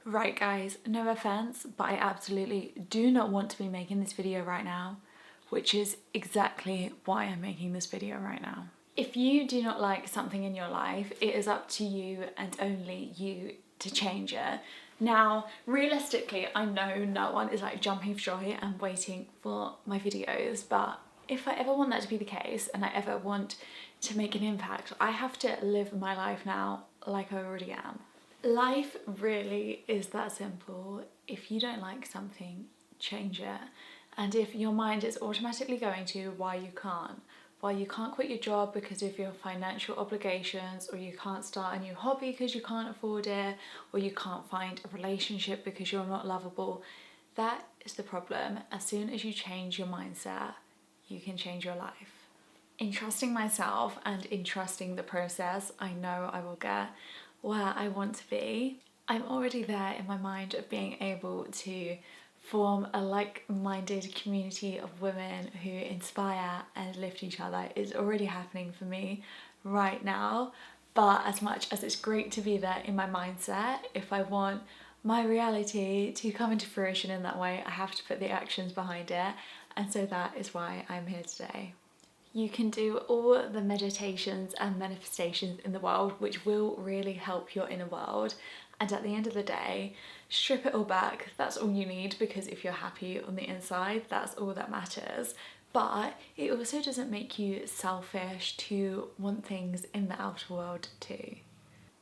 Right guys, no offense, but I absolutely do not want to be making this video right now, which is exactly why I'm making this video right now. If you do not like something in your life, it is up to you and only you to change it. Now, realistically, I know no one is like jumping for joy and waiting for my videos, but if I ever want that to be the case and I ever want to make an impact, I have to live my life now like I already am. Life really is that simple. If you don't like something, change it. And if your mind is automatically going to why you can't quit your job because of your financial obligations, or you can't start a new hobby because you can't afford it, or you can't find a relationship because you're not lovable, that is the problem. As soon as you change your mindset, you can change your life. In trusting myself and in trusting the process, I know I will get where I want to be. I'm already there in my mind of being able to form a like-minded community of women who inspire and lift each other. It's already happening for me right now, but as much as it's great to be there in my mindset, if I want my reality to come into fruition in that way, I have to put the actions behind it, and so that is why I'm here today. You can do all the meditations and manifestations in the world, which will really help your inner world. And at the end of the day, strip it all back. That's all you need, because if you're happy on the inside, that's all that matters. But it also doesn't make you selfish to want things in the outer world too.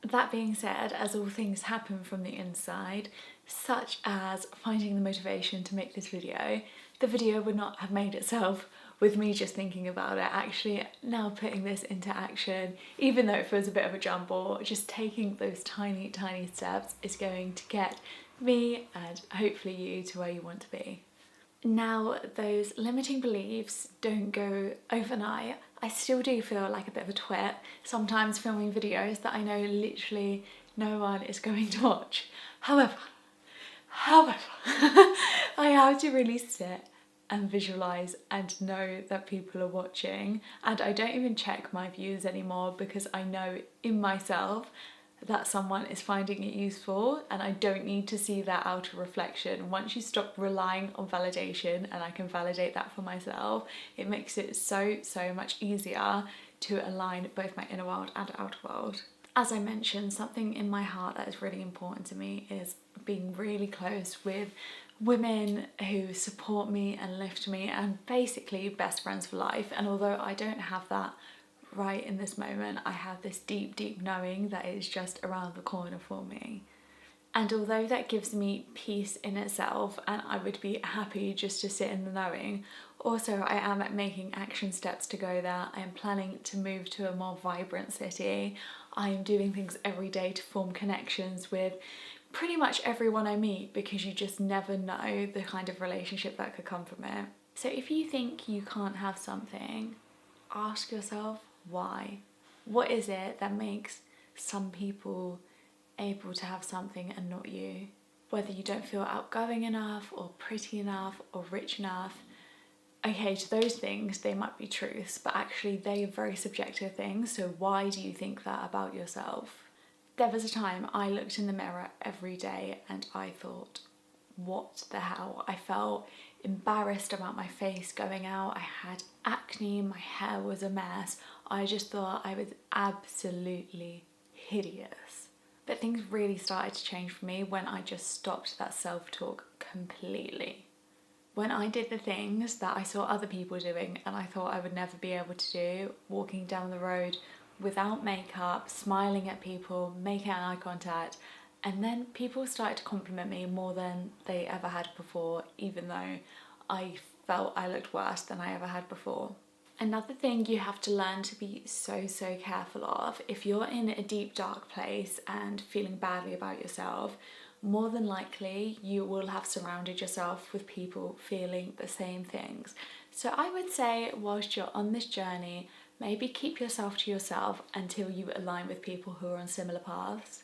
That being said, as all things happen from the inside, such as finding the motivation to make this video, the video would not have made itself with me just thinking about it. Actually, now putting this into action, even though it feels a bit of a jumble, just taking those tiny steps is going to get me and hopefully you to where you want to be. Now, those limiting beliefs don't go overnight. I still do feel like a bit of a twit sometimes filming videos that I know literally no one is going to watch. However, I have to really sit and visualize and know that people are watching, and I don't even check my views anymore because I know in myself that someone is finding it useful, and I don't need to see that outer reflection. Once you stop relying on validation, and I can validate that for myself, it makes it so much easier to align both my inner world and outer world. As I mentioned, something in my heart that is really important to me is being really close with women who support me and lift me, and basically best friends for life. And although I don't have that right in this moment, I have this deep knowing that it is just around the corner for me. And although that gives me peace in itself, and I would be happy just to sit in the knowing, also I am making action steps to go there. I am planning to move to a more vibrant city. I am doing things every day to form connections with pretty much everyone I meet, because you just never know the kind of relationship that could come from it. So if you think you can't have something, ask yourself why. What is it that makes some people able to have something and not you? Whether you don't feel outgoing enough or pretty enough or rich enough, okay, to those things they might be truths, but actually they are very subjective things. So why do you think that about yourself? There was a time I looked in the mirror every day and I thought, what the hell? I felt embarrassed about my face going out. I had acne, my hair was a mess. I just thought I was absolutely hideous. But things really started to change for me when I just stopped that self-talk completely. When I did the things that I saw other people doing and I thought I would never be able to do, walking down the road without makeup, smiling at people, making eye contact, and then people started to compliment me more than they ever had before, even though I felt I looked worse than I ever had before. Another thing you have to learn to be so careful of, if you're in a deep dark place and feeling badly about yourself, more than likely you will have surrounded yourself with people feeling the same things. So I would say, whilst you're on this journey, maybe keep yourself to yourself until you align with people who are on similar paths.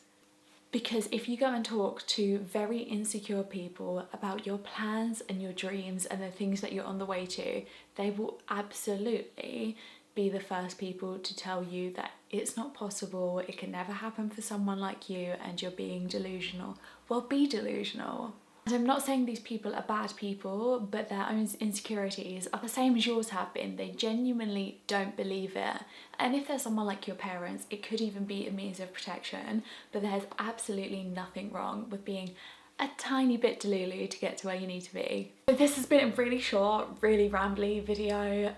Because if you go and talk to very insecure people about your plans and your dreams and the things that you're on the way to, they will absolutely be the first people to tell you that it's not possible, it can never happen for someone like you, and you're being delusional. Well, be delusional. And I'm not saying these people are bad people, but their own insecurities are the same as yours have been. They genuinely don't believe it. And if there's someone like your parents, it could even be a means of protection, but there's absolutely nothing wrong with being a tiny bit delulu to get to where you need to be. So this has been a really short, really rambly video,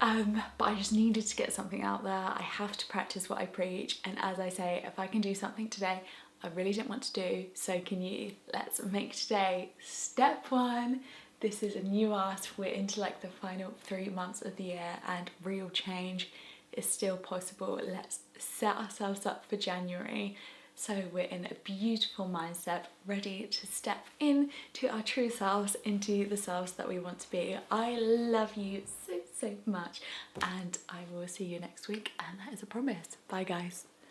but I just needed to get something out there. I have to practice what I preach, and as I say, if I can do something today I really didn't want to do, so can you. Let's make today step one. This is a new ask. We're into like the final 3 months of the year and real change is still possible. Let's set ourselves up for January so we're in a beautiful mindset, ready to step in to our true selves, into the selves that we want to be. I love you so much, and I will see you next week, and that is a promise. Bye guys.